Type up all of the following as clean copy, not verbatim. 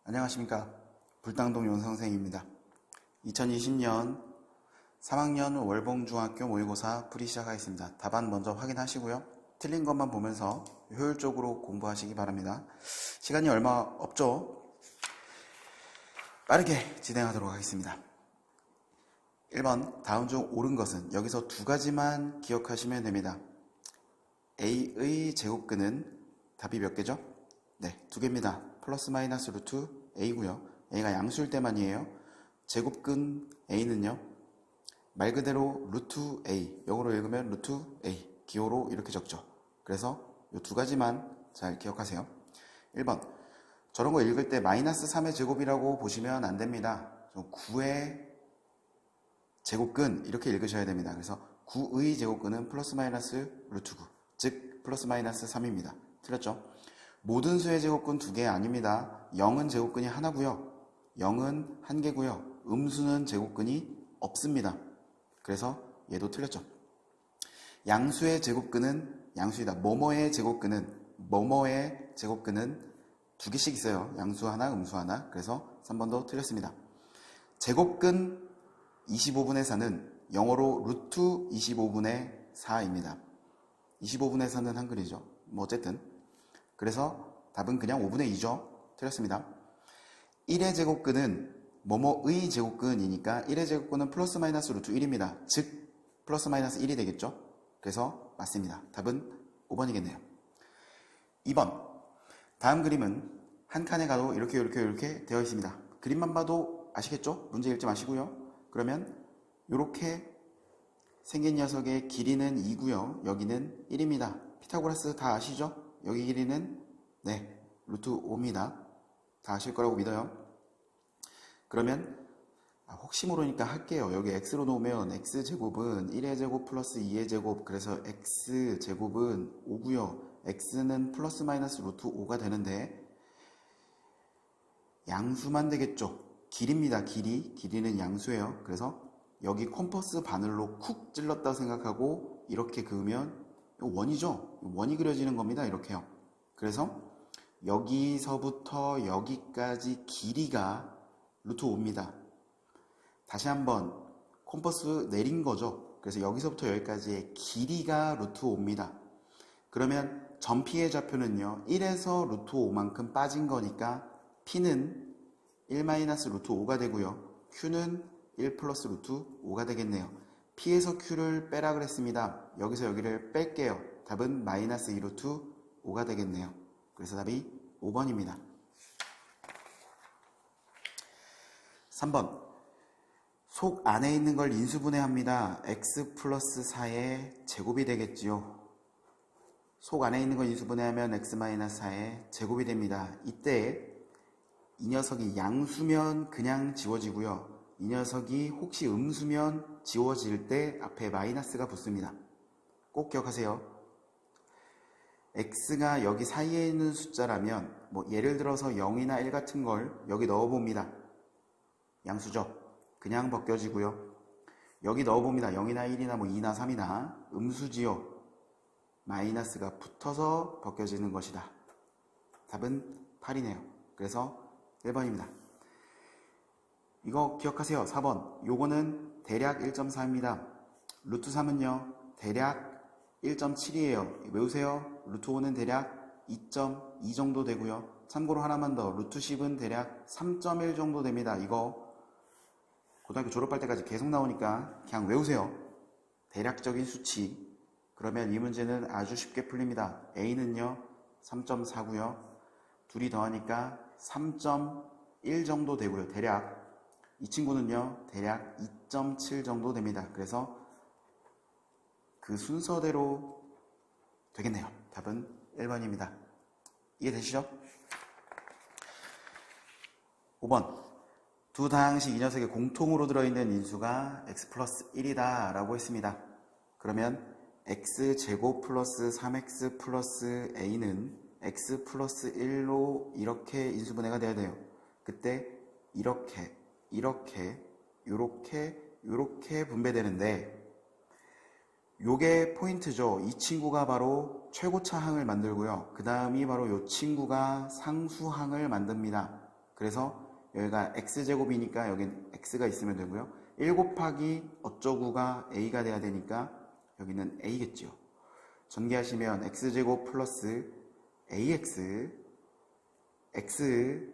안녕하십니까. 불당동 윤선생입니다. 2020년 3학년 월봉중학교 모의고사 풀이 시작하겠습니다. 답안 먼저 확인하시고요. 틀린 것만 보면서 효율적으로 공부하시기 바랍니다. 시간이 얼마 없죠? 빠르게 진행하도록 하겠습니다. 1번, 다음 중 옳은 것은 여기서 두 가지만 기억하시면 됩니다. A의 제곱근은 답이 몇 개죠? 네, 두 개입니다. 플러스 마이너스 루트 A고요. A가 양수일 때만이에요. 제곱근 A는요, 말 그대로 루트 A, 영어로 읽으면 루트 A, 기호로 이렇게 적죠. 그래서 이 두 가지만 잘 기억하세요. 1번, 저런 거 읽을 때 마이너스 3의 제곱이라고 보시면 안 됩니다. 9의 제곱근 이렇게 읽으셔야 됩니다. 그래서 9의 제곱근은 플러스 마이너스 루트 9, 즉 플러스 마이너스 3입니다. 틀렸죠? 모든 수의 제곱근 두 개 아닙니다. 0은 제곱근이 하나고요. 0은 한 개고요. 음수는 제곱근이 없습니다. 그래서 얘도 틀렸죠. 양수의 제곱근은 양수이다. 뭐뭐의 제곱근은 두 개씩 있어요. 양수 하나, 음수 하나. 그래서 3번도 틀렸습니다. 제곱근 25분의 4는 영어로 루트 25분의 4입니다. 25분의 4는 한글이죠. 뭐 어쨌든. 그래서 답은 그냥 5분의 2죠. 틀렸습니다. 1의 제곱근은 뭐뭐의 제곱근이니까 1의 제곱근은 플러스 마이너스 루트 1입니다. 즉 플러스 마이너스 1이 되겠죠. 그래서 맞습니다. 답은 5번이겠네요. 2번, 다음 그림은 한 칸에 가도 이렇게 되어 있습니다. 그림만 봐도 아시겠죠? 문제 읽지 마시고요. 그러면 이렇게 생긴 녀석의 길이는 2고요. 여기는 1입니다. 피타고라스 다 아시죠? 여기 길이는 루트 5입니다. 다 아실 거라고 믿어요. 그러면 혹시 모르니까 할게요. 여기 x로 놓으면 x제곱은 1의 제곱 플러스 2의 제곱, 그래서 x제곱은 5고요. x는 플러스 마이너스 루트 5가 되는데 양수만 되겠죠. 길입니다. 길이는 양수예요. 그래서 여기 콤퍼스 바늘로 쿡 찔렀다 생각하고 이렇게 그으면 원이죠. 원이 그려지는 겁니다. 이렇게요. 그래서 여기서부터 여기까지 길이가 루트 5입니다. 다시 한번 콤퍼스 내린 거죠. 그래서 여기서부터 여기까지의 길이가 루트 5입니다. 그러면 전피의 좌표는요, 1에서 루트 5만큼 빠진 거니까 P는 1 마이너스 루트 5가 되고요. Q는 1 플러스 루트 5가 되겠네요. P에서 Q를 빼라 그랬습니다. 여기서 여기를 뺄게요. 답은 마이너스 2 루트 5가 되겠네요. 그래서 답이 5번입니다. 3번, 속 안에 있는 걸 인수분해합니다. x 플러스 4의 제곱이 되겠지요. 속 안에 있는 걸 인수분해하면 x 마이너스 4의 제곱이 됩니다. 이때 이 녀석이 양수면 그냥 지워지고요. 이 녀석이 혹시 음수면 지워질 때 앞에 마이너스가 붙습니다. 꼭 기억하세요. x가 여기 사이에 있는 숫자라면 예를 들어서 0이나 1 같은 걸 여기 넣어봅니다. 양수죠. 그냥 벗겨지고요. 여기 넣어봅니다. 0이나 1이나 2나 3이나 음수지요. 마이너스가 붙어서 벗겨지는 것이다. 답은 8이네요. 그래서 1번입니다. 이거 기억하세요. 4번. 요거는 대략 1.4입니다. 루트 3은요, 대략 1.7이에요. 외우세요. 루트 5는 대략 2.2 정도 되고요. 참고로 하나만 더. 루트 10은 대략 3.1 정도 됩니다. 이거 고등학교 졸업할 때까지 계속 나오니까 그냥 외우세요. 대략적인 수치. 그러면 이 문제는 아주 쉽게 풀립니다. A는요, 3.4고요. 둘이 더하니까 3.1 정도 되고요. 대략. 이 친구는요, 대략 2.7 정도 됩니다. 그래서 그 순서대로 되겠네요. 답은 1번입니다. 이해되시죠? 5번. 두 다항식 이 녀석에 공통으로 들어있는 인수가 x 플러스 1이다 라고 했습니다. 그러면 x제곱 플러스 3x 플러스 a는 x 플러스 1로 이렇게 인수분해가 돼야 돼요. 그때 이렇게 분배되는데 요게 포인트죠. 이 친구가 바로 최고차 항을 만들고요. 그 다음이 바로 이 친구가 상수항을 만듭니다. 그래서 여기가 x제곱이니까 여긴 x가 있으면 되고요. 1 곱하기 어쩌구가 a가 돼야 되니까 여기는 a겠죠. 전개하시면 x제곱 플러스 ax x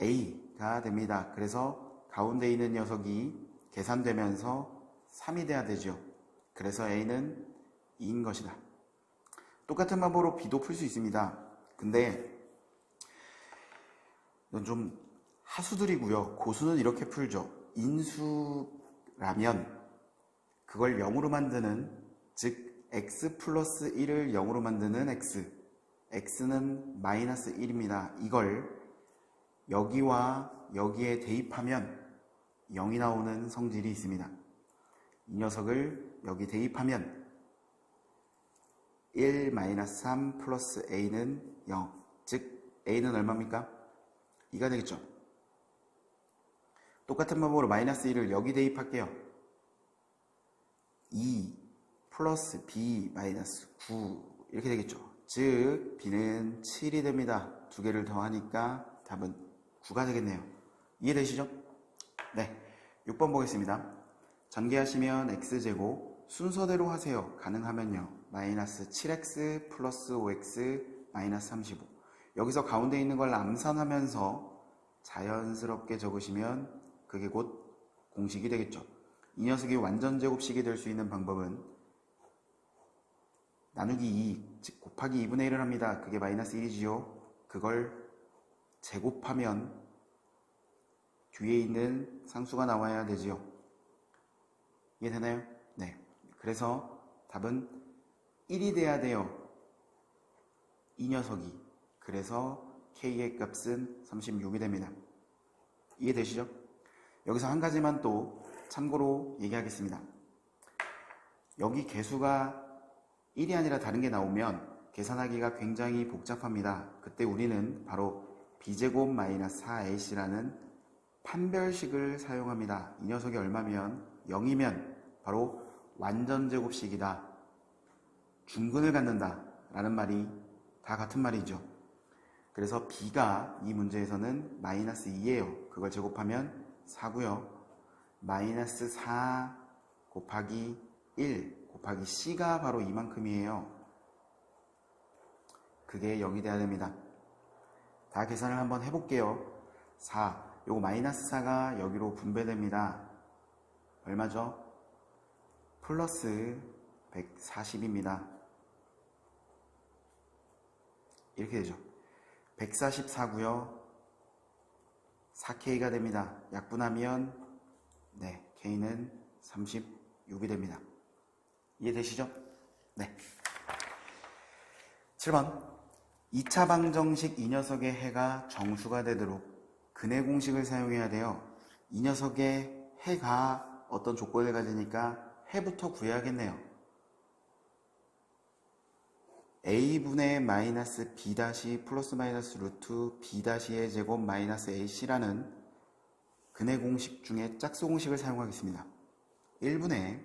a가 됩니다. 그래서 가운데 있는 녀석이 계산되면서 3이 돼야 되죠. 그래서 a는 2인 것이다. 똑같은 방법으로 b도 풀 수 있습니다. 근데 이건 좀 하수들이고요. 고수는 이렇게 풀죠. 인수라면 그걸 0으로 만드는, 즉 x 플러스 1을 0으로 만드는 x는 마이너스 1입니다. 이걸 여기와 여기에 대입하면 0이 나오는 성질이 있습니다. 이 녀석을 여기 대입하면 1-3 플러스 a는 0, 즉 a는 얼마입니까? 2가 되겠죠. 똑같은 방법으로 마이너스 1을 여기 대입할게요. 2 플러스 b 마이너스 9 이렇게 되겠죠. 즉 b는 7이 됩니다. 두 개를 더하니까 답은 9가 되겠네요. 이해되시죠? 네, 6번 보겠습니다. 전개하시면 x제곱 순서대로 하세요. 가능하면요. 마이너스 7x 플러스 5x 마이너스 35. 여기서 가운데 있는 걸 암산하면서 자연스럽게 적으시면 그게 곧 공식이 되겠죠. 이 녀석이 완전 제곱식이 될 수 있는 방법은 나누기 2, 즉 곱하기 2분의 1을 합니다. 그게 마이너스 1이지요. 그걸 제곱하면 뒤에 있는 상수가 나와야 되지요. 이해되나요? 네. 그래서 답은 1이 돼야 돼요. 이 녀석이. 그래서 k의 값은 36이 됩니다. 이해되시죠? 여기서 한 가지만 또 참고로 얘기하겠습니다. 여기 개수가 1이 아니라 다른 게 나오면 계산하기가 굉장히 복잡합니다. 그때 우리는 바로 b제곱 마이너스 4ac라는 판별식을 사용합니다. 이 녀석이 얼마면 0이면 바로 완전 제곱식이다. 중근을 갖는다 라는 말이 다 같은 말이죠. 그래서 b가 이 문제에서는 마이너스 2예요. 그걸 제곱하면 4고요. 마이너스 4 곱하기 1 곱하기 c가 바로 이만큼이에요. 그게 0이 돼야 됩니다. 다 계산을 한번 해볼게요. 4, 요거 마이너스 4가 여기로 분배됩니다. 얼마죠? 플러스 140입니다. 이렇게 되죠. 144고요. 4K가 됩니다. 약분하면 네, K는 36이 됩니다. 이해되시죠? 네. 7번 2차 방정식 이 녀석의 해가 정수가 되도록 근해 공식을 사용해야 돼요. 이 녀석의 해가 어떤 조건을 가지니까 해부터 구해야겠네요. a분의 마이너스 b 다시 플러스 마이너스 루트 b 다시의 제곱 마이너스 ac라는 근해 공식 중에 짝수 공식을 사용하겠습니다. 1분의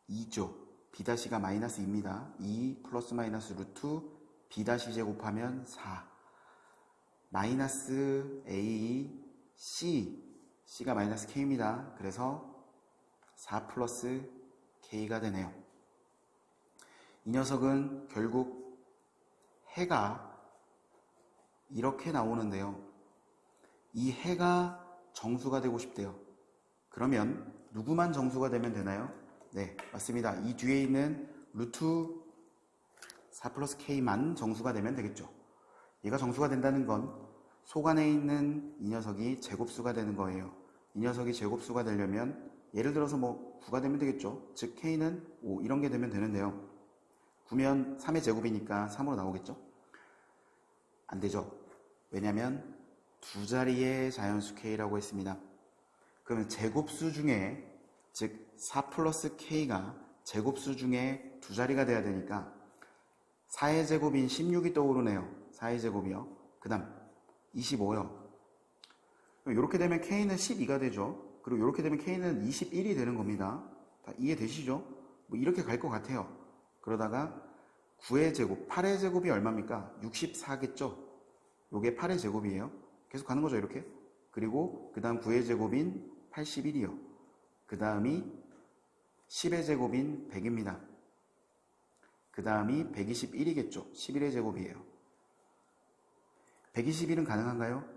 2죠. b 다시가 마이너스 2입니다. 2 플러스 마이너스 루트 b 다시 제곱하면 4 마이너스 a c가 마이너스 k입니다. 그래서 4 플러스 k가 되네요. 이 녀석은 결국 해가 이렇게 나오는데요. 이 해가 정수가 되고 싶대요. 그러면 누구만 정수가 되면 되나요? 네, 맞습니다. 이 뒤에 있는 루트 4 플러스 k만 정수가 되면 되겠죠. 얘가 정수가 된다는 건 속 안에 있는 이 녀석이 제곱수가 되는 거예요. 이 녀석이 제곱수가 되려면 예를 들어서 뭐 9가 되면 되겠죠. 즉 k는 5 이런 게 되면 되는데요. 9면 3의 제곱이니까 3으로 나오겠죠. 안 되죠. 왜냐면 두 자리의 자연수 k라고 했습니다. 그러면 제곱수 중에 즉 4 플러스 k가 제곱수 중에 두 자리가 돼야 되니까 4의 제곱인 16이 떠오르네요. 4의 제곱이요. 그 다음 25요. 이렇게 되면 k는 12가 되죠. 그리고 이렇게 되면 k는 21이 되는 겁니다. 다 이해되시죠? 뭐 이렇게 갈 것 같아요. 그러다가 9의 제곱, 8의 제곱이 얼마입니까? 64겠죠? 요게 8의 제곱이에요. 계속 가는 거죠, 이렇게. 그리고 그 다음 9의 제곱인 81이요. 그 다음이 10의 제곱인 100입니다. 그 다음이 121이겠죠. 11의 제곱이에요. 121은 가능한가요?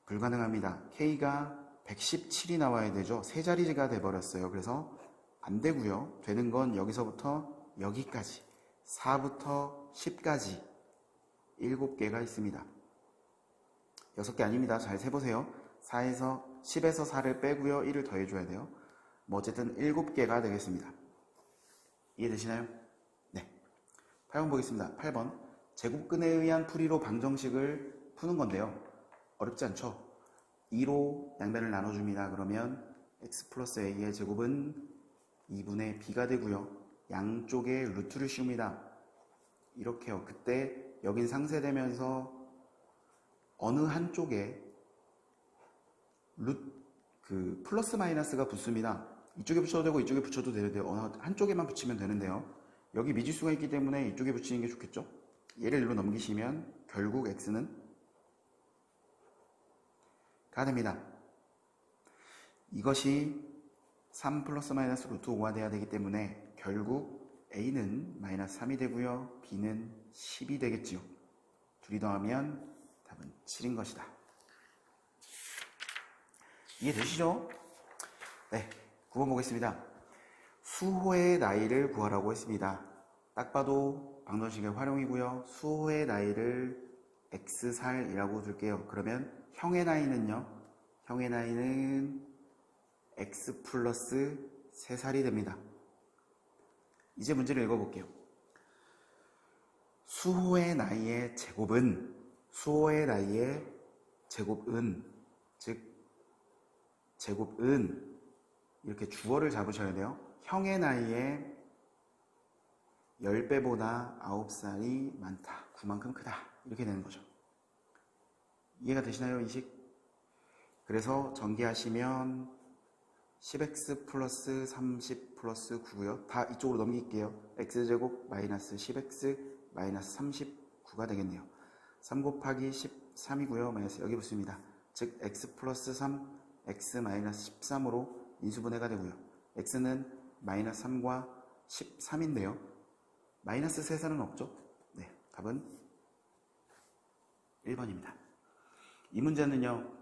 불가능합니다. K가 117이 나와야 되죠. 세 자리가 돼버렸어요. 그래서 안 되고요. 되는 건 여기서부터 여기까지 4부터 10까지 7개가 있습니다. 6개 아닙니다. 잘 세보세요. 10에서 4를 빼고요. 1을 더해줘야 돼요. 뭐 어쨌든 7개가 되겠습니다. 이해되시나요? 네. 8번 보겠습니다. 8번. 제곱근에 의한 풀이로 방정식을 푸는 건데요. 어렵지 않죠? 2로 양변을 나눠줍니다. 그러면 x 플러스 a의 제곱은 2분의 b가 되고요. 양쪽에 루트를 씌웁니다. 이렇게요. 그때 여긴 상쇄되면서 어느 한쪽에 플러스 마이너스가 붙습니다. 이쪽에 붙여도 되고 이쪽에 붙여도 되는데요. 어느 한쪽에만 붙이면 되는데요. 여기 미지수가 있기 때문에 이쪽에 붙이는 게 좋겠죠. 얘를 일로 넘기시면 결국 x는 가 됩니다. 이것이 3 플러스 마이너스 루트 5가 돼야 되기 때문에 결국 a는 마이너스 3이 되고요. b는 10이 되겠지요. 둘이 더하면 답은 7인 것이다. 이해되시죠? 네, 9번 보겠습니다. 수호의 나이를 구하라고 했습니다. 딱 봐도 방정식의 활용이고요. 수호의 나이를 x살이라고 둘게요. 그러면 형의 나이는요? 형의 나이는 x 플러스 3살이 됩니다. 이제 문제를 읽어볼게요. 수호의 나이의 제곱은 즉 제곱은 이렇게 주어를 잡으셔야 돼요. 형의 나이에 10배보다 9살이 많다. 9만큼 크다. 이렇게 되는 거죠. 이해가 되시나요? 이식? 그래서 전개하시면 10x 플러스 30 플러스 9고요. 다 이쪽으로 넘길게요. x제곱 마이너스 10x 마이너스 39가 되겠네요. 3 곱하기 13이고요. 마이너스 여기 붙습니다. 즉 x 플러스 3, x 마이너스 13으로 인수분해가 되고요. x는 마이너스 3과 13인데요. 마이너스 3살은 없죠? 네, 답은 1번입니다. 이 문제는요.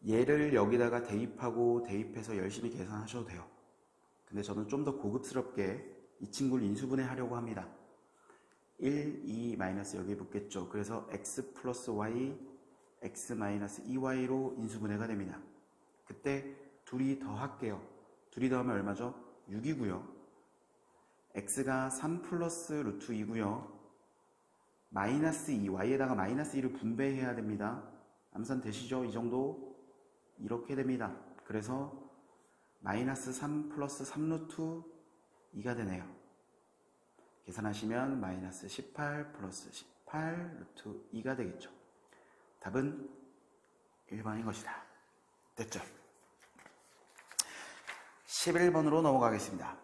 얘를 여기다가 대입해서 열심히 계산하셔도 돼요. 근데 저는 좀 더 고급스럽게 이 친구를 인수분해 하려고 합니다. 1, 2, 마이너스 여기 붙겠죠. 그래서 x 플러스 y, x 마이너스 2y로 인수분해가 됩니다. 그때 둘이 더할게요. 둘이 더하면 얼마죠? 6이고요. x가 3 플러스 루트 2고요. 마이너스 2, y에다가 마이너스 2를 분배해야 됩니다. 암산 되시죠? 이 정도? 이렇게 됩니다. 그래서 마이너스 3 플러스 3 루트 2가 되네요. 계산하시면 마이너스 18 플러스 18 루트 2가 되겠죠. 답은 1번인 것이다. 됐죠? 11번으로 넘어가겠습니다.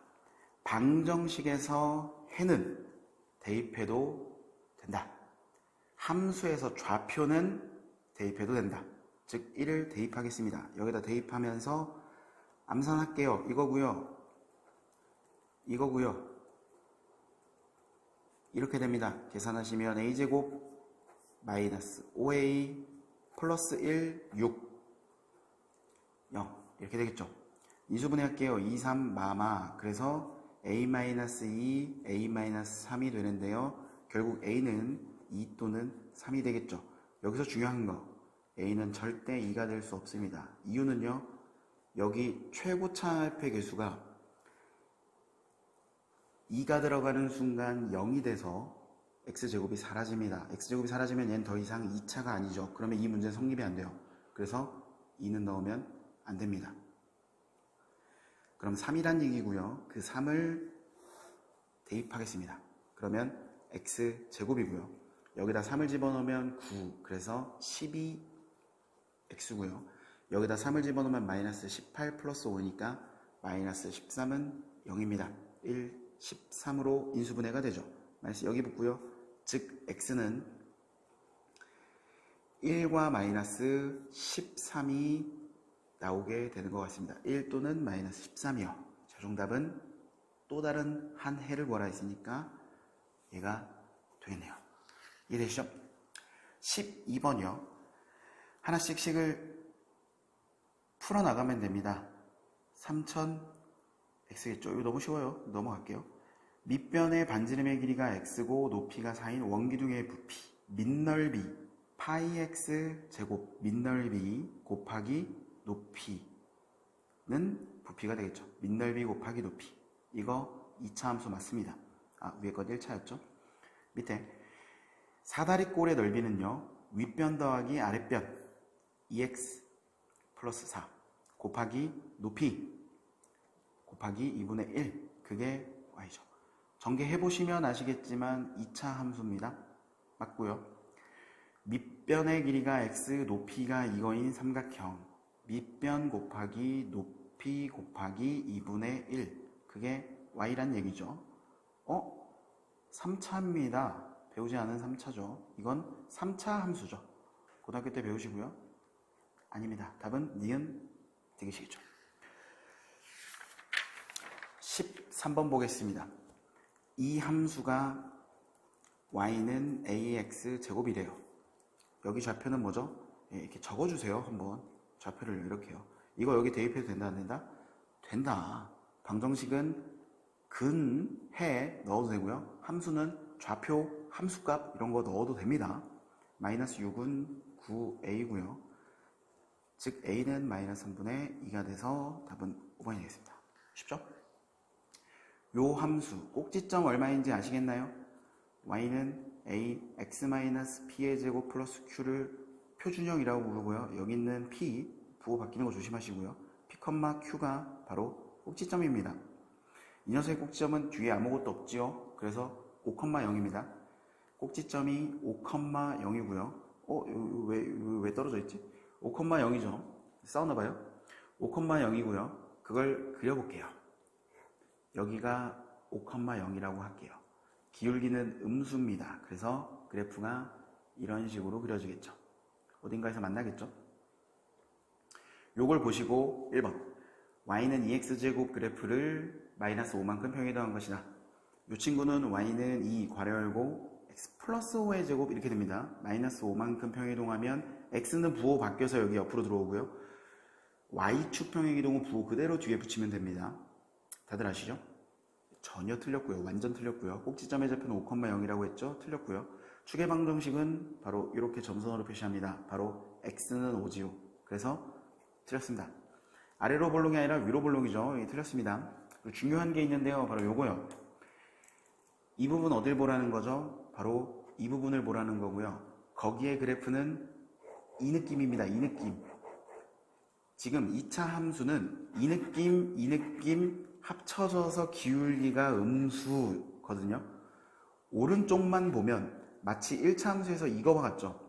방정식에서 해는 대입해도 된다. 함수에서 좌표는 대입해도 된다. 즉 1을 대입하겠습니다. 여기다 대입하면서 암산할게요. 이거고요. 이렇게 됩니다. 계산하시면 a제곱 마이너스 5a 플러스 1, 6 0 이렇게 되겠죠. 인수분해 할게요. 2, 3 마마. 그래서 a-2, a-3이 되는데요. 결국 a는 2 또는 3이 되겠죠. 여기서 중요한 거, a는 절대 2가 될 수 없습니다. 이유는요, 여기 최고차합의 개수가 2가 들어가는 순간 0이 돼서 x제곱이 사라집니다. x제곱이 사라지면 얘는 더 이상 2차가 아니죠. 그러면 이 문제는 성립이 안 돼요. 그래서 2는 넣으면 안 됩니다. 그럼 3이란 얘기고요. 그 3을 대입하겠습니다. 그러면 x제곱이고요. 여기다 3을 집어넣으면 9, 그래서 12x고요. 여기다 3을 집어넣으면 마이너스 18 플러스 5니까 마이너스 13은 0입니다. 1, 13으로 인수분해가 되죠. 마이너스 여기 붙고요. 즉 x는 1과 마이너스 13이 나오게 되는 것 같습니다. 1 또는 마이너스 13이요. 최종답은 또 다른 한 해를 구하라 했으니까 얘가 되겠네요. 이해되시죠? 12번이요. 하나씩 식을 풀어나가면 됩니다. 3000 x겠죠. 이거 너무 쉬워요. 넘어갈게요. 밑변의 반지름의 길이가 x고 높이가 4인 원기둥의 부피 밑넓이 파이 x 제곱 밑넓이 곱하기 높이는 부피가 되겠죠. 밑넓이 곱하기 높이. 이거 2차 함수 맞습니다. 위에 건 1차였죠. 밑에 사다리꼴의 넓이는요. 윗변 더하기 아랫변 2x 플러스 4 곱하기 높이 곱하기 2분의 1 그게 y죠. 전개해보시면 아시겠지만 2차 함수입니다. 맞고요. 밑변의 길이가 x, 높이가 이거인 삼각형 밑변 곱하기 높이 곱하기 2분의 1 그게 y란 얘기죠. 3차입니다. 배우지 않은 3차죠. 이건 3차 함수죠. 고등학교 때 배우시고요. 아닙니다. 답은 니은 되시겠죠. 13번 보겠습니다. 이 함수가 y는 ax 제곱이래요. 여기 좌표는 뭐죠? 이렇게 적어주세요. 한번 좌표를 이렇게요. 이거 여기 대입해도 된다 안 된다? 된다. 방정식은 근, 해 넣어도 되고요. 함수는 좌표, 함수값 이런 거 넣어도 됩니다. 마이너스 6은 9a고요. 즉 a는 마이너스 3분의 2가 돼서 답은 5번이 되겠습니다. 쉽죠? 요 함수 꼭지점 얼마인지 아시겠나요? y는 a x-p의 제곱 플러스 q를 표준형이라고 부르고요. 여기 있는 p 부호 바뀌는 거 조심하시고요. p, q가 바로 꼭지점입니다. 이 녀석의 꼭지점은 뒤에 아무것도 없지요. 그래서 5,0입니다. 꼭지점이 5,0이고요. 왜 떨어져 있지? 5,0이죠. 싸우나봐요. 5,0이고요. 그걸 그려볼게요. 여기가 5,0이라고 할게요. 기울기는 음수입니다. 그래서 그래프가 이런 식으로 그려지겠죠. 어딘가에서 만나겠죠? 요걸 보시고 1번 y는 2x제곱 그래프를 마이너스 5만큼 평행이동한 것이다. 이 친구는 y는 2 괄호 열고 x 플러스 5의 제곱 이렇게 됩니다. 마이너스 5만큼 평행이동하면 x는 부호 바뀌어서 여기 옆으로 들어오고요. y축 평행이동은 부호 그대로 뒤에 붙이면 됩니다. 다들 아시죠? 전혀 틀렸고요. 완전 틀렸고요. 꼭지점의 좌표는 5,0이라고 했죠? 틀렸고요. 축의 방정식은 바로 이렇게 점선으로 표시합니다. 바로 x는 5지요. 그래서 틀렸습니다. 아래로 볼록이 아니라 위로 볼록이죠. 틀렸습니다. 중요한 게 있는데요. 바로 요거요. 이 부분 어딜 보라는 거죠? 바로 이 부분을 보라는 거고요. 거기에 그래프는 이 느낌입니다. 이 느낌. 지금 2차 함수는 이 느낌 합쳐져서 기울기가 음수거든요. 오른쪽만 보면 마치 1차 함수에서 이거와 같죠?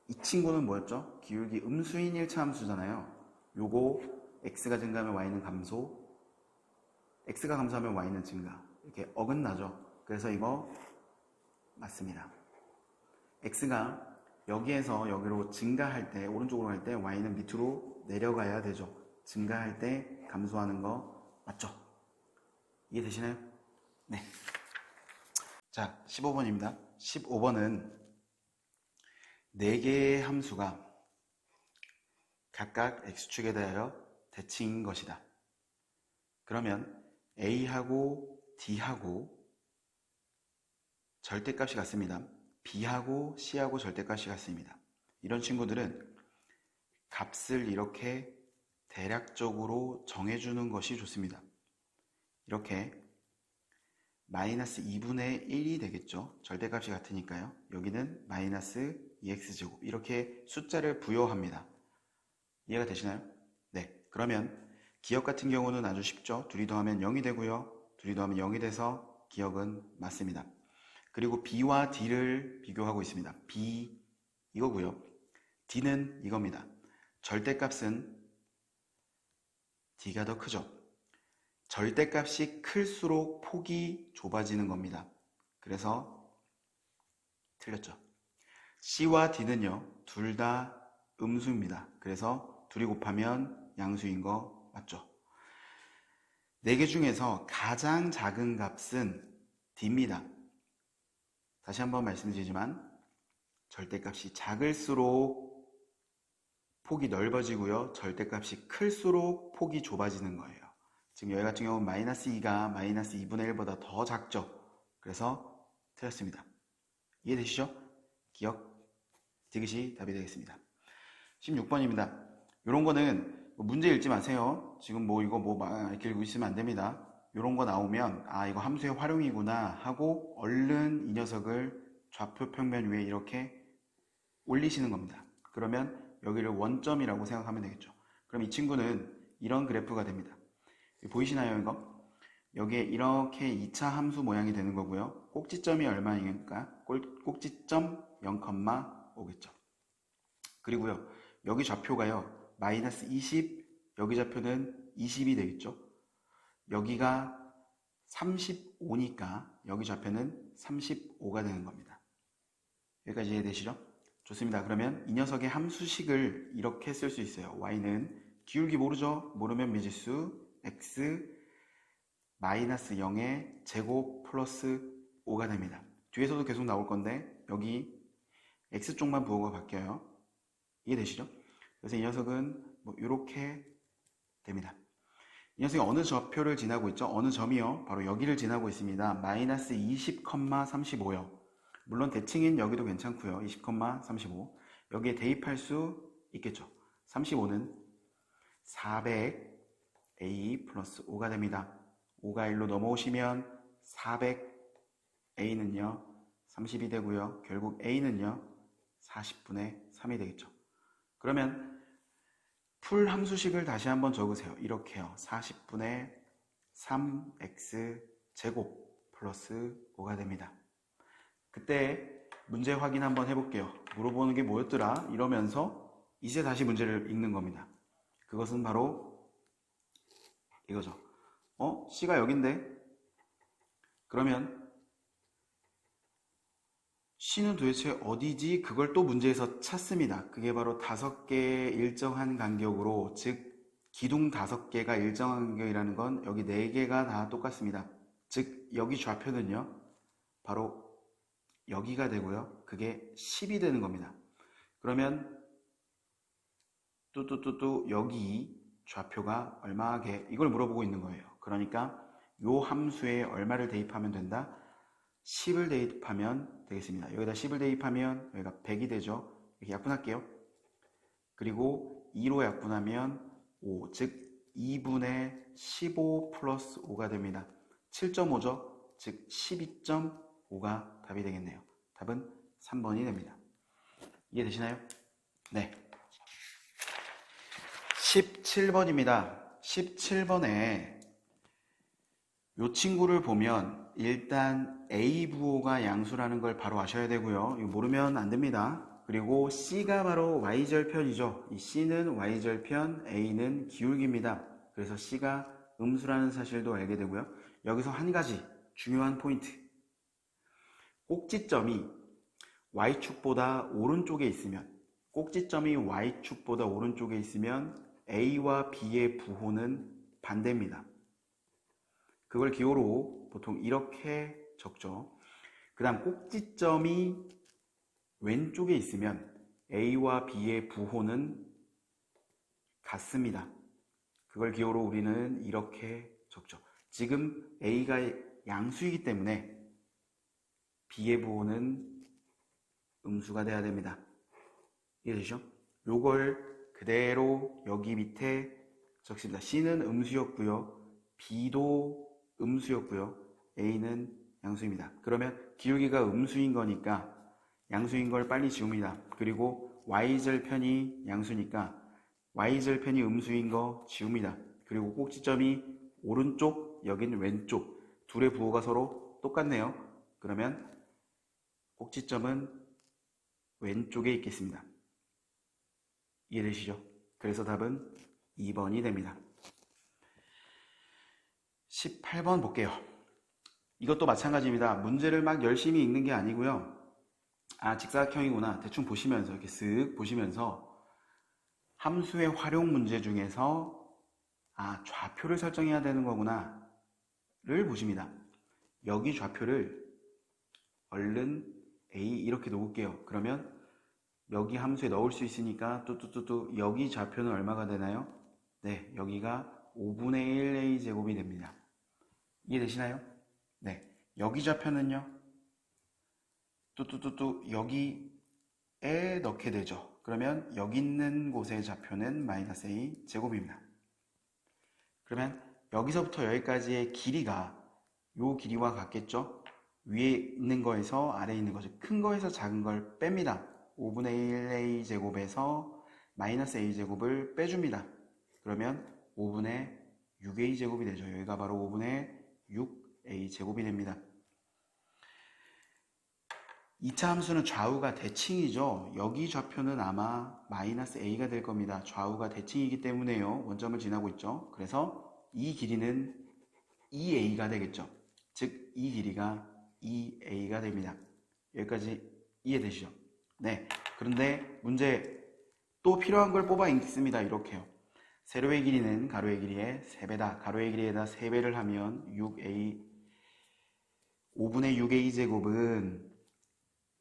이 친구는 뭐였죠? 기울기 음수인 1차 함수잖아요. 요거 x가 증가하면 y는 감소, x가 감소하면 y는 증가. 이렇게 어긋나죠? 그래서 이거 맞습니다. x가 여기에서 여기로 증가할 때, 오른쪽으로 갈 때 y는 밑으로 내려가야 되죠. 증가할 때 감소하는 거 맞죠? 이해되시나요? 네. 자, 15번입니다. 15번은 4개의 함수가 각각 x축에 대하여 대칭인 것이다. 그러면 a하고 d하고 절대값이 같습니다. b하고 c하고 절대값이 같습니다. 이런 친구들은 값을 이렇게 대략적으로 정해주는 것이 좋습니다. 이렇게 마이너스 2분의 1이 되겠죠. 절대값이 같으니까요. 여기는 마이너스 2x제곱 이렇게 숫자를 부여합니다. 이해가 되시나요? 네. 그러면 기억 같은 경우는 아주 쉽죠. 둘이 더하면 0이 되고요. 둘이 더하면 0이 돼서 기억은 맞습니다. 그리고 b와 d를 비교하고 있습니다. b 이거고요. d는 이겁니다. 절대값은 d가 더 크죠. 절대값이 클수록 폭이 좁아지는 겁니다. 그래서 틀렸죠. C와 D는요, 둘 다 음수입니다. 그래서 둘이 곱하면 양수인 거 맞죠? 4개 중에서 가장 작은 값은 D입니다. 다시 한번 말씀드리지만 절대값이 작을수록 폭이 넓어지고요. 절대값이 클수록 폭이 좁아지는 거예요. 지금 여기 같은 경우는 마이너스 2가 마이너스 2분의 1보다 더 작죠. 그래서 틀렸습니다. 이해되시죠? 기억, 디귿이 답이 되겠습니다. 16번입니다. 이런 거는 문제 읽지 마세요. 지금 이거 이렇게 읽고 있으면 안 됩니다. 이런 거 나오면 이거 함수의 활용이구나 하고 얼른 이 녀석을 좌표 평면 위에 이렇게 올리시는 겁니다. 그러면 여기를 원점이라고 생각하면 되겠죠. 그럼 이 친구는 이런 그래프가 됩니다. 보이시나요, 이거? 여기에 이렇게 2차 함수 모양이 되는 거고요. 꼭지점이 얼마니까? 꼭지점 0,5겠죠. 그리고요, 여기 좌표가요, 마이너스 20, 여기 좌표는 20이 되겠죠. 여기가 35니까 여기 좌표는 35가 되는 겁니다. 여기까지 이해되시죠? 좋습니다. 그러면 이 녀석의 함수식을 이렇게 쓸 수 있어요. y는 기울기 모르죠? 모르면 미지수 x 마이너스 0의 제곱 플러스 5가 됩니다. 뒤에서도 계속 나올 건데 여기 x쪽만 부호가 바뀌어요. 이해되시죠? 그래서 이 녀석은 이렇게 됩니다. 이 녀석이 어느 좌표를 지나고 있죠? 어느 점이요? 바로 여기를 지나고 있습니다. 마이너스 20,35요. 물론 대칭인 여기도 괜찮고요. 20,35. 여기에 대입할 수 있겠죠. 35는 400a 플러스 5가 됩니다. 5가 1로 넘어오시면 400a는요 30이 되고요. 결국 a는요 40분의 3이 되겠죠. 그러면 풀 함수식을 다시 한번 적으세요. 이렇게요. 40분의 3x 제곱 플러스 5가 됩니다. 그때 문제 확인 한번 해볼게요. 물어보는 게 뭐였더라? 이러면서 이제 다시 문제를 읽는 겁니다. 그것은 바로 이거죠. C가 여긴데? 그러면 C는 도대체 어디지? 그걸 또 문제에서 찾습니다. 그게 바로 5개의 일정한 간격으로, 즉 기둥 5개가 일정한 간격이라는 건 여기 4개가 다 똑같습니다. 즉 여기 좌표는요 바로 여기가 되고요. 그게 10이 되는 겁니다. 그러면 또 여기 좌표가 얼마게, 이걸 물어보고 있는 거예요. 그러니까 요 함수에 얼마를 대입하면 된다? 10을 대입하면 되겠습니다. 여기다 10을 대입하면 여기가 100이 되죠. 이렇게 약분할게요. 그리고 2로 약분하면 5, 즉 2분의 15 플러스 5가 됩니다. 7.5죠. 즉 12.5가 답이 되겠네요. 답은 3번이 됩니다. 이해되시나요? 네. 17번입니다. 17번에 이 친구를 보면 일단 A 부호가 양수라는 걸 바로 아셔야 되고요. 이거 모르면 안 됩니다. 그리고 C가 바로 Y절편이죠. 이 C는 Y절편, A는 기울기입니다. 그래서 C가 음수라는 사실도 알게 되고요. 여기서 한 가지 중요한 포인트. 꼭지점이 Y축보다 오른쪽에 있으면, 꼭지점이 Y축보다 오른쪽에 있으면 A와 B의 부호는 반대입니다. 그걸 기호로 보통 이렇게 적죠. 그 다음 꼭지점이 왼쪽에 있으면 A와 B의 부호는 같습니다. 그걸 기호로 우리는 이렇게 적죠. 지금 A가 양수이기 때문에 B의 부호는 음수가 돼야 됩니다. 이해되시죠? 요걸 그대로 여기 밑에 적습니다. C는 음수였고요. B도 음수였고요. A는 양수입니다. 그러면 기울기가 음수인 거니까 양수인 걸 빨리 지웁니다. 그리고 Y절편이 양수니까 Y절편이 음수인 거 지웁니다. 그리고 꼭지점이 오른쪽, 여기는 왼쪽. 둘의 부호가 서로 똑같네요. 그러면 꼭지점은 왼쪽에 있겠습니다. 이해되시죠? 그래서 답은 2번이 됩니다. 18번 볼게요. 이것도 마찬가지입니다. 문제를 막 열심히 읽는 게 아니고요. 아, 직사각형이구나. 대충 보시면서, 이렇게 쓱 보시면서 함수의 활용 문제 중에서 아, 좌표를 설정해야 되는 거구나 를 보십니다. 여기 좌표를 얼른 A 이렇게 놓을게요. 그러면 여기 함수에 넣을 수 있으니까 뚜뚜뚜뚜 여기 좌표는 얼마가 되나요? 네, 여기가 5분의 1 A제곱이 됩니다. 이해되시나요? 네, 여기 좌표는요? 뚜뚜뚜뚜 여기에 넣게 되죠. 그러면 여기 있는 곳의 좌표는 마이너스 A 제곱입니다. 그러면 여기서부터 여기까지의 길이가 요 길이와 같겠죠? 위에 있는 거에서 아래에 있는 거죠. 큰 거에서 작은 걸 뺍니다. 5분의 1 A 제곱에서 마이너스 A 제곱을 빼줍니다. 그러면 5분의 6A 제곱이 되죠. 여기가 바로 5분의 6A 제곱이 됩니다. 2차 함수는 좌우가 대칭이죠. 여기 좌표는 아마 마이너스 A가 될 겁니다. 좌우가 대칭이기 때문에요. 원점을 지나고 있죠. 그래서 이 길이는 2A가 되겠죠. 즉, 이 길이가 2A가 됩니다. 여기까지 이해되시죠? 네. 그런데 문제 또 필요한 걸 뽑아 읽습니다. 이렇게요. 세로의 길이는 가로의 길이의 3배다. 가로의 길이에다 3배를 하면 6A, 5분의 6A 제곱은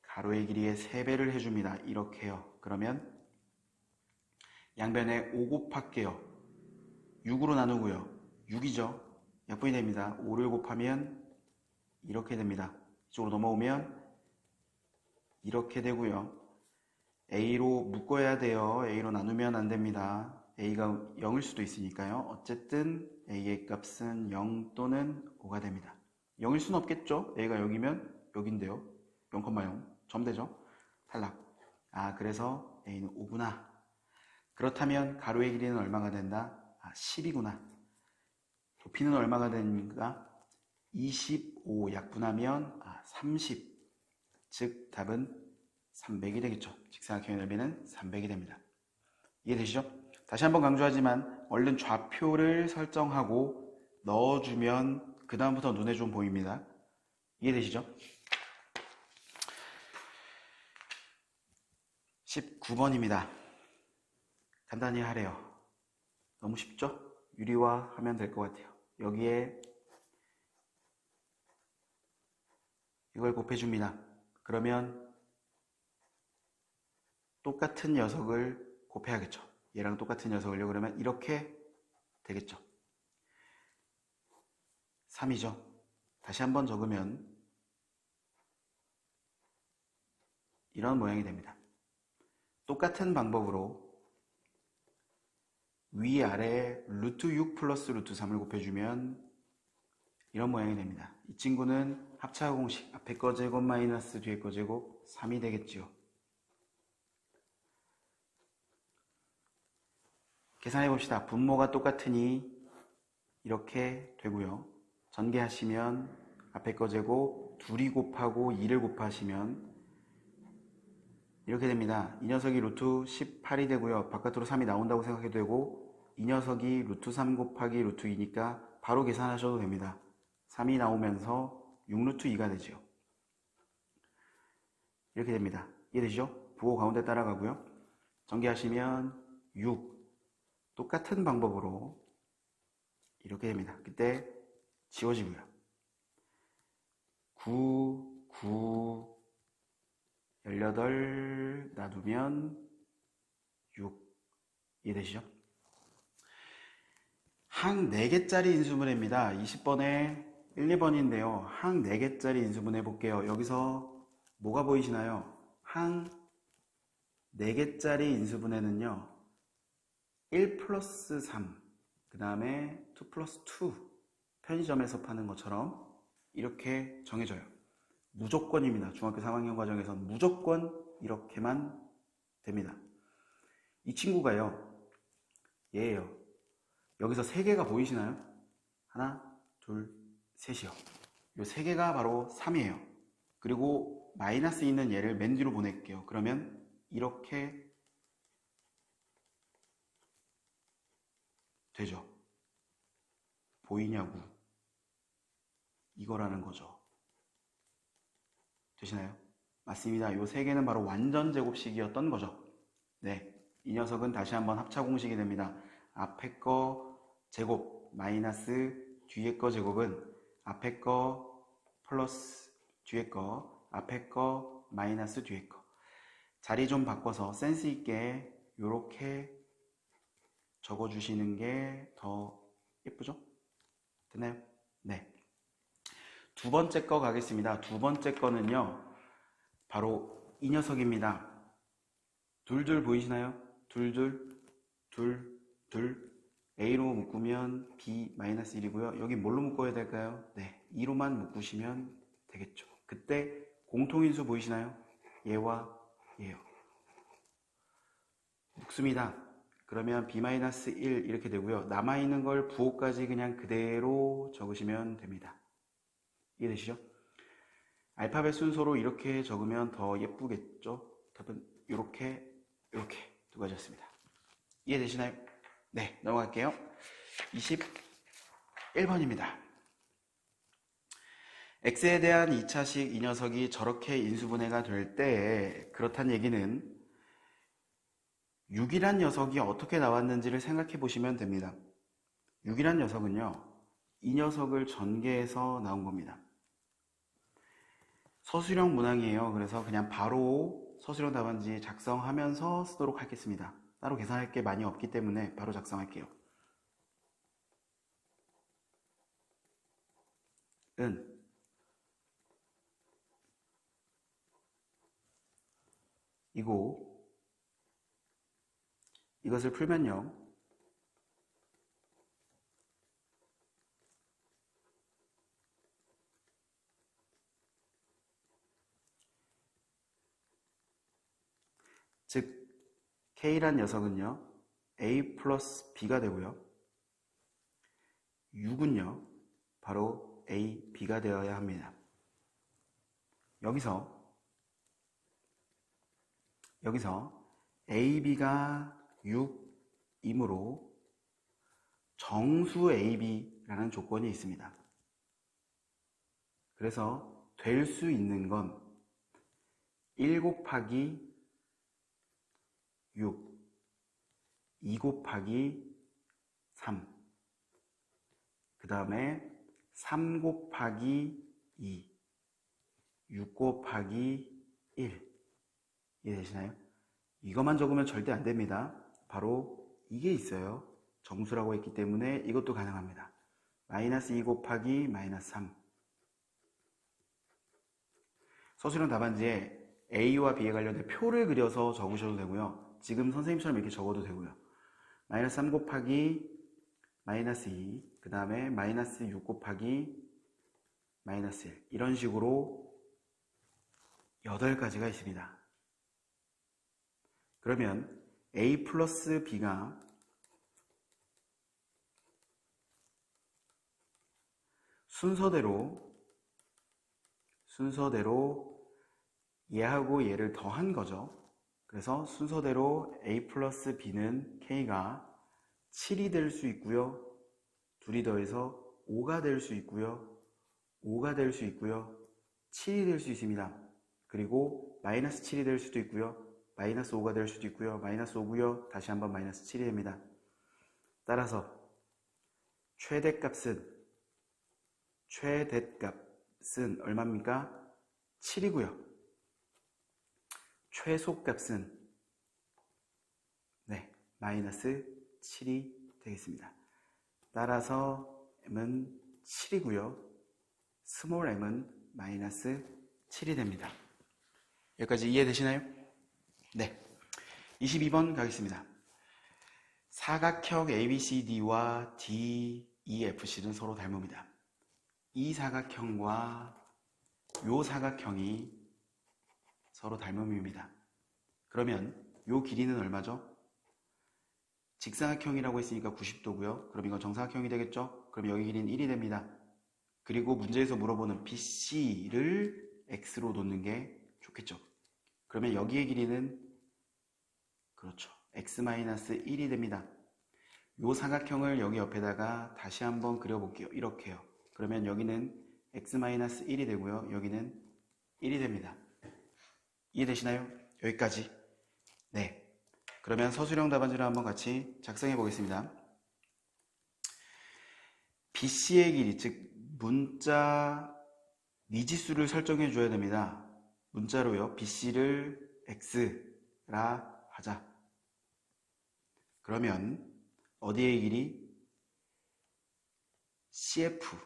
가로의 길이의 3배를 해줍니다. 이렇게요. 그러면 양변에 5 곱할게요. 6으로 나누고요. 6이죠. 약분이 됩니다. 5를 곱하면 이렇게 됩니다. 이쪽으로 넘어오면 이렇게 되고요. A로 묶어야 돼요. A로 나누면 안 됩니다. A가 0일 수도 있으니까요. 어쨌든 A의 값은 0 또는 5가 됩니다. 0일 수는 없겠죠? A가 0이면 여긴데요. 0,0 점 되죠? 탈락. 아, 그래서 A는 5구나. 그렇다면 가로의 길이는 얼마가 된다? 아, 10이구나. 높이는 얼마가 되는가? 25 약분하면 30. 즉 답은 300이 되겠죠. 직사각형의 넓이는 300이 됩니다. 이해되시죠? 다시 한번 강조하지만 얼른 좌표를 설정하고 넣어주면 그 다음부터 눈에 좀 보입니다. 이해되시죠? 19번입니다. 간단히 하래요. 너무 쉽죠? 유리화 하면 될 것 같아요. 여기에 이걸 곱해줍니다. 그러면 똑같은 녀석을 곱해야겠죠. 얘랑 똑같은 녀석을요. 그러면 이렇게 되겠죠. 3이죠. 다시 한번 적으면 이런 모양이 됩니다. 똑같은 방법으로 위아래 루트 6 플러스 루트 3을 곱해주면 이런 모양이 됩니다. 이 친구는 합차 공식 앞에 거 제곱 마이너스 뒤에 거 제곱 3이 되겠지요. 계산해 봅시다. 분모가 똑같으니 이렇게 되고요. 전개하시면 앞에 거 제곱 둘이 곱하고 2를 곱하시면 이렇게 됩니다. 이 녀석이 루트 18이 되고요. 바깥으로 3이 나온다고 생각해도 되고 이 녀석이 루트 3 곱하기 루트 2니까 바로 계산하셔도 됩니다. 3이 나오면서 6루트 2가 되죠. 이렇게 됩니다. 이해되시죠? 부호 가운데 따라가고요. 전개하시면 6 똑같은 방법으로 이렇게 됩니다. 그때 지워지고요. 9, 9, 18 놔두면 6 이해되시죠? 항 4개짜리 인수분해입니다. 20번에 1, 2번인데요. 항 4개짜리 인수분해 볼게요. 여기서 뭐가 보이시나요? 항 4개짜리 인수분해는요. 1 플러스 3, 그 다음에 2 플러스 2 편의점에서 파는 것처럼 이렇게 정해져요. 무조건입니다. 중학교 3학년 과정에서는 무조건 이렇게만 됩니다. 이 친구가요. 얘예요. 여기서 3개가 보이시나요? 하나, 둘, 셋이요. 이 3개가 바로 3이에요. 그리고 마이너스 있는 얘를 맨 뒤로 보낼게요. 그러면 이렇게 되죠. 보이냐고. 이거라는 거죠. 되시나요? 맞습니다. 요 세 개는 바로 완전 제곱식이었던 거죠. 네, 이 녀석은 다시 한번 합차 공식이 됩니다. 앞에 거 제곱 마이너스 뒤에 거 제곱은 앞에 거 플러스 뒤에 거, 앞에 거 마이너스 뒤에 거. 자리 좀 바꿔서 센스 있게 요렇게 적어주시는 게 더 예쁘죠? 됐나요? 네. 두 번째 거 가겠습니다. 두 번째 거는요, 바로 이 녀석입니다. 둘둘 보이시나요? 둘둘, 둘, 둘. A로 묶으면 B-1이고요. 여기 뭘로 묶어야 될까요? 네, 2로만 묶으시면 되겠죠. 그때 공통인수 보이시나요? 얘와 얘요. 묶습니다. 그러면 B-1 이렇게 되고요. 남아있는 걸 부호까지 그냥 그대로 적으시면 됩니다. 이해되시죠? 알파벳 순서로 이렇게 적으면 더 예쁘겠죠? 답은 이렇게 두 가지였습니다. 이해되시나요? 네, 넘어갈게요. 21번입니다. x에 대한 2차식 이 녀석이 저렇게 인수분해가 될 때 그렇다는 얘기는 6이란 녀석이 어떻게 나왔는지를 생각해 보시면 됩니다. 6이란 녀석은요, 이 녀석을 전개해서 나온 겁니다. 서술형 문항이에요. 그래서 그냥 바로 서술형 답안지 작성하면서 쓰도록 하겠습니다. 따로 계산할 게 많이 없기 때문에 바로 작성할게요. 이고 이것을 풀면요, 즉 K란 녀석은요 A 플러스 B가 되고요, 6은요 바로 A, B가 되어야 합니다. 여기서 A, B가 6이므로 정수 A, B라는 조건이 있습니다. 그래서 될 수 있는 건 1 곱하기 6, 2 곱하기 3, 그 다음에 3 곱하기 2, 6 곱하기 1. 이해되시나요? 이것만 적으면 절대 안 됩니다. 바로 이게 있어요. 정수라고 했기 때문에 이것도 가능합니다. 마이너스 2 곱하기 마이너스 3. 서술형 답안지에 A와 B에 관련된 표를 그려서 적으셔도 되고요. 지금 선생님처럼 이렇게 적어도 되고요. 마이너스 3 곱하기 마이너스 2, 그 다음에 마이너스 6 곱하기 마이너스 1. 이런 식으로 8가지가 있습니다. 그러면 A 플러스 B가 순서대로 얘하고 얘를 더한 거죠. 그래서 순서대로 A 플러스 B는 K가 7이 될 수 있고요, 둘이 더해서 5가 될 수 있고요, 5가 될 수 있고요, 7이 될 수 있습니다. 그리고 마이너스 7이 될 수도 있고요, 마이너스 5가 될 수도 있고요, 마이너스 5고요, 다시 한번 마이너스 7이 됩니다. 따라서 최대값은 얼마입니까? 7이고요. 최소값은 마이너스 7이 되겠습니다. 따라서 m은 7이고요. 스몰 m은 마이너스 7이 됩니다. 여기까지 이해되시나요? 네. 22번 가겠습니다. 사각형 ABCD와 DEFC는 서로 닮습니다. 이 사각형과 요 사각형이 서로 닮음입니다. 그러면 요 길이는 얼마죠? 직사각형이라고 했으니까 90도고요. 그럼 이건 정사각형이 되겠죠? 그럼 여기 길이는 1이 됩니다. 그리고 문제에서 물어보는 BC를 X로 놓는 게 좋겠죠. 그러면 여기의 길이는 그렇죠, X-1이 됩니다. 요 사각형을 여기 옆에다가 다시 한번 그려볼게요. 이렇게요. 그러면 여기는 x-1이 되고요. 여기는 1이 됩니다. 이해되시나요? 여기까지. 네. 그러면 서술형 답안지를 한번 같이 작성해 보겠습니다. BC의 길이, 즉 문자 미지수를 설정해 줘야 됩니다. 문자로요. BC를 X라 하자. 그러면 어디의 길이? CF,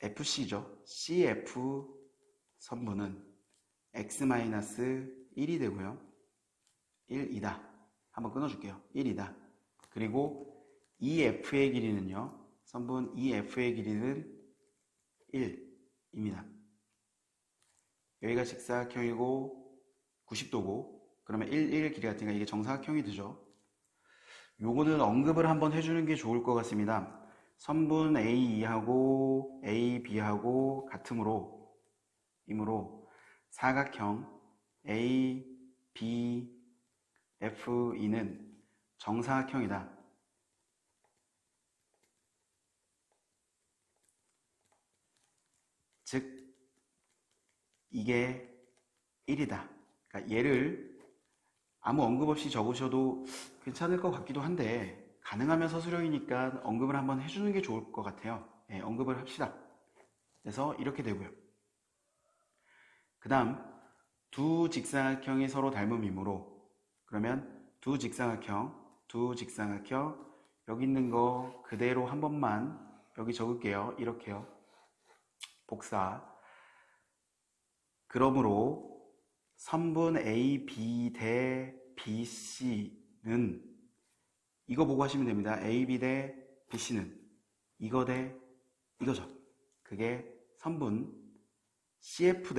FC죠. CF 선분은 X-1이 되고요. 1이다. 한번 끊어줄게요. 1이다. 그리고 EF의 길이는요. 선분 EF의 길이는 1입니다. 여기가 직사각형이고 90도고 그러면 1 길이 같으니까 이게 정사각형이 되죠. 요거는 언급을 한번 해주는 게 좋을 것 같습니다. 선분 A2하고 AB하고 같으므로 사각형 ABFE는 정사각형이다. 즉 이게 1이다. 그러니까 얘를 아무 언급 없이 적으셔도 괜찮을 것 같기도 한데 가능하면 서술형이니까 언급을 한번 해주는 게 좋을 것 같아요. 네, 언급을 합시다. 그래서 이렇게 되고요. 그 다음 두 직사각형이 서로 닮음이므로 그러면 두 직사각형 여기 있는 거 그대로 한 번만 여기 적을게요. 이렇게요. 복사. 그러므로 선분 AB 대 BC는 이거 보고 하시면 됩니다. AB 대 BC는 이거 대 이거죠. 그게 선분 CF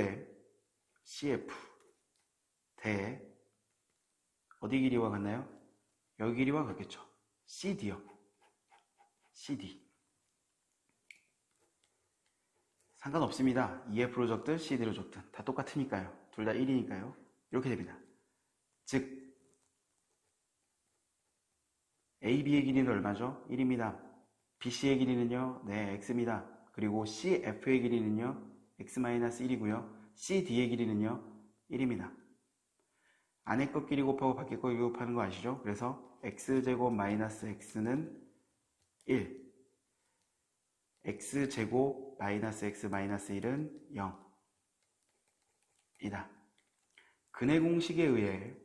대 어디 길이와 같나요? 여기 길이와 같겠죠. CD요. CD. 상관없습니다. EF로 적든 CD로 적든 다 똑같으니까요. 둘 다 1이니까요. 이렇게 됩니다. 즉 AB의 길이는 얼마죠? 1입니다. BC의 길이는요? 네, X입니다. 그리고 CF의 길이는요? X-1이고요. CD의 길이는요? 1입니다. 안에 것 길이 곱하고 밖에 것 길이 곱하는 거 아시죠? 그래서 X제곱 마이너스 X는 1. X제곱 마이너스 X 마이너스 1은 0 이다. 근의 공식에 의해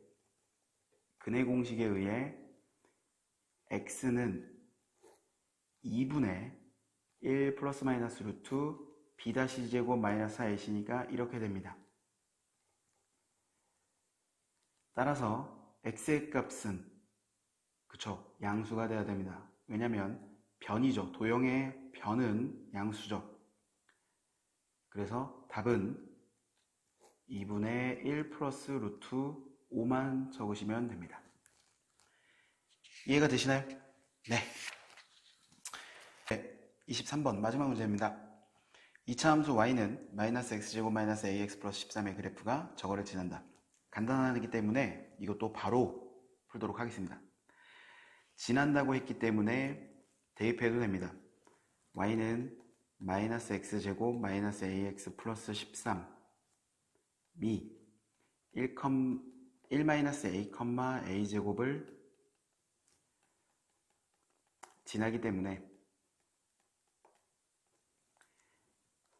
X는 2분의 1 플러스 마이너스 루트 B 다시 제곱 마이너스 4C니까 이렇게 됩니다. 따라서 X의 값은 그쵸 양수가 돼야 됩니다. 왜냐면 변이죠. 도형의 변은 양수죠. 그래서 답은 2분의 1 플러스 루트 5만 적으시면 됩니다. 이해가 되시나요? 네. 23번 마지막 문제입니다. 2차 함수 y는 마이너스 x제곱 마이너스 ax 플러스 13의 그래프가 저거를 지난다. 간단하기 때문에 이것도 바로 풀도록 하겠습니다. 지난다고 했기 때문에 대입해도 됩니다. y는 마이너스 x제곱 마이너스 ax 플러스 13 미 1 마이너스 a, a제곱을 지나기 때문에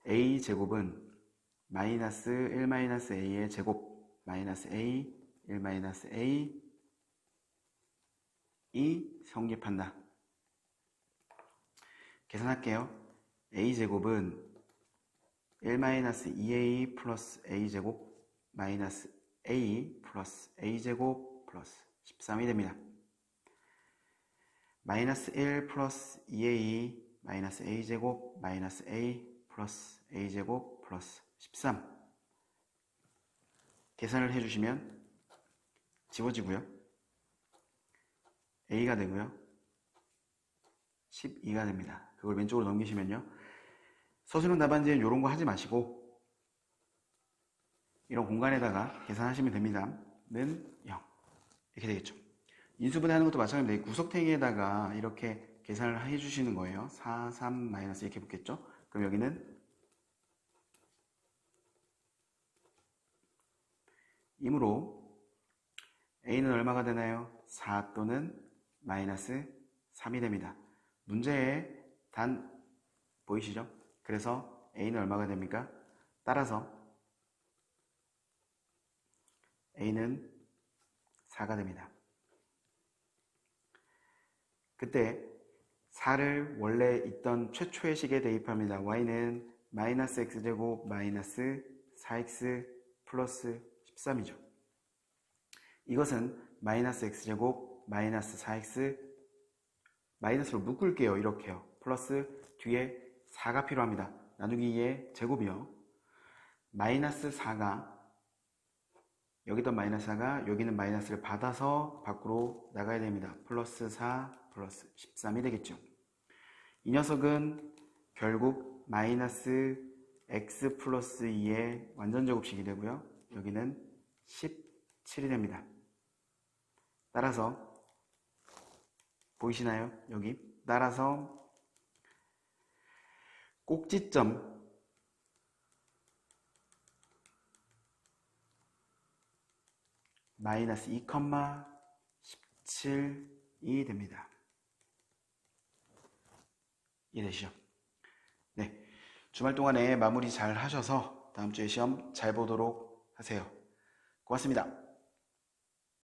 a제곱은 마이너스 1 마이너스 a의 제곱 마이너스 a 1 마이너스 a 이 성립한다. 계산할게요. a제곱은 1 마이너스 2a 플러스 a제곱 마이너스 a 플러스 a제곱 플러스 13이 됩니다. 마이너스 1 플러스 2a 마이너스 a제곱 마이너스 a 플러스 a제곱 플러스 13 계산을 해주시면 지워지고요. a가 되고요. 12가 됩니다. 그걸 왼쪽으로 넘기시면요. 서술형 답안지는 이런 거 하지 마시고 이런 공간에다가 계산하시면 됩니다. 는 0 이렇게 되겠죠. 인수분해하는 것도 마찬가지입니다. 구석탱이에다가 이렇게 계산을 해주시는 거예요. 4, 3, 마이너스 이렇게 붙겠죠. 그럼 여기는 이므로 a는 얼마가 되나요? 4 또는 마이너스 3이 됩니다. 문제에 단 보이시죠? 그래서 a는 얼마가 됩니까? 따라서 a는 4가 됩니다. 그때 4를 원래 있던 최초의 식에 대입합니다. y는 마이너스 x제곱 마이너스 4x 플러스 13이죠. 이것은 마이너스 x제곱 마이너스 4x 마이너스로 묶을게요. 이렇게요. 플러스 뒤에 4가 필요합니다. 나누기 2의 제곱이요. 마이너스 4가 여기도 마이너스 4가 여기는 마이너스를 받아서 밖으로 나가야 됩니다. 플러스 4 플러스 13이 되겠죠. 이 녀석은 결국 마이너스 x 플러스 2의 완전제곱식이 되고요. 여기는 17이 됩니다. 따라서 보이시나요? 여기 따라서 꼭지점 마이너스 2,17이 됩니다. 이해되시죠? 네, 주말 동안에 마무리 잘 하셔서 다음 주에 시험 잘 보도록 하세요. 고맙습니다.